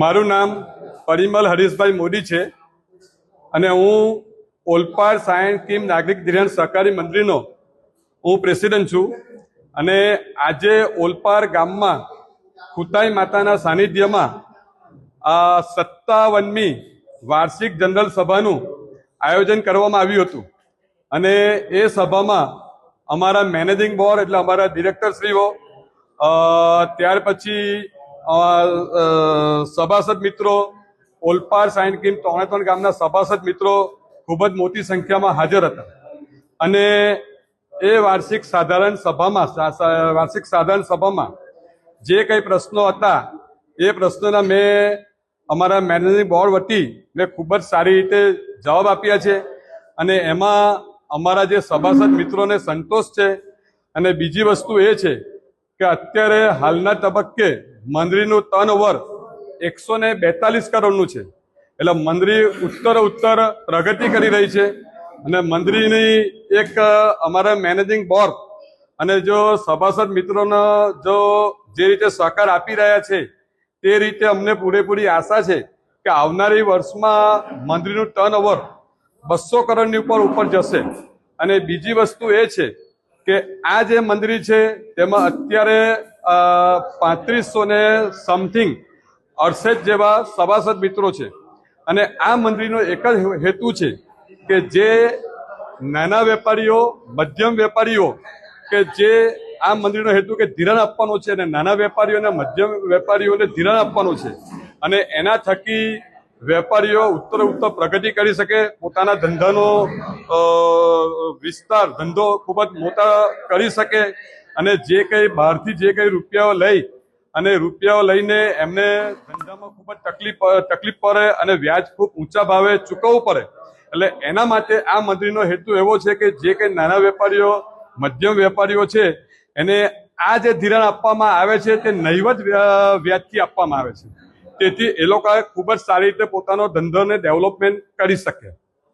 મારું નામ પરિમલ હરીશભાઈ મોદી છે અને હું ઓલપાડ સાયન્સ સ્કીમ નાગરિક ધિરાણ સહકારી મંડળીનો હું પ્રેસિડેન્ટ છું અને આજે ઓલપાડ ગામમાં ખુતાઈ માતાના સાનિધ્યમાં આ 57મી વાર્ષિક જનરલ સભાનું આયોજન કરવામાં આવ્યું હતું અને એ સભામાં અમારા મેનેજિંગ બોર્ડ એટલે અમારા ડિરેક્ટરશ્રીઓ ત્યાર પછી સભાસદ મિત્રો ઓલપાડ સાયન્સ સ્કીમ 3 ગામના સભાસદ મિત્રો ખૂબ જ મોટી સંખ્યામાં હાજર હતા અને એ વાર્ષિક સાધારણ સભામાં જે કંઈ પ્રશ્નો હતા એ પ્રશ્નોના મેં અમારા મેનેજિંગ બોર્ડ વતી મેં ખૂબ જ સારી રીતે જવાબ આપ્યા છે અને એમાં અમારા જે સભાસદ મિત્રોને સંતોષ છે અને બીજી વસ્તુ એ છે કે અત્યારે હાલના તબક્કે મંડળીનું ટર્નઓવર 142 કરોડનું છે એટલે મંડળી ઉત્તર પ્રગતિ કરી રહી છે અને મંડળીની એક અમારા મેનેજિંગ બોર્ડ અને જો સભાસદ મિત્રોનો જો જે રીતે સહકાર આપી રહ્યા છે તે રીતે અમને પૂરેપૂરી આશા છે કે આવનારી વર્ષમાં મંડળીનું ટર્નઓવર 200 કરોડની ઉપર જશે અને બીજી વસ્તુ એ છે કે આ જે મંડળી છે તેમાં અત્યારે 3500 ને સમથિંગ 68 જેવા સભાસદ મિત્રો છે અને આ મંડળીનો એક જ હેતુ છે કે જે નાના વેપારીઓ મધ્યમ વેપારીઓ કે જે આ મંડળીનો હેતુ કે ધિરાણ આપવાનો છે અને નાના વેપારીઓ અને મધ્યમ વેપારીઓને ધિરાણ આપવાનું છે અને એના થકી વેપારીઓ ઉત્તર પ્રગતિ કરી શકે, પોતાના ધંધાનો વિસ્તાર ધંધો ખૂબ જ મોટા કરી શકે અને જે કંઈ બહારથી જે કંઈ રૂપિયાઓ લઈને એમને ધંધામાં ખૂબ જ તકલીફ પડે અને વ્યાજ ખૂબ ઊંચા ભાવે ચૂકવવું પડે એટલે એના માટે આ મંડળીનો હેતુ એવો છે કે જે કંઈ નાના વેપારીઓ મધ્યમ વેપારીઓ છે એને આ જે ધિરાણ આપવામાં આવે છે તે નહિવત વ્યાજથી આપવામાં આવે છે, તેથી એ લોકોએ ખૂબ જ સારી રીતે પોતાનો ધંધોને ડેવલપમેન્ટ કરી શકે.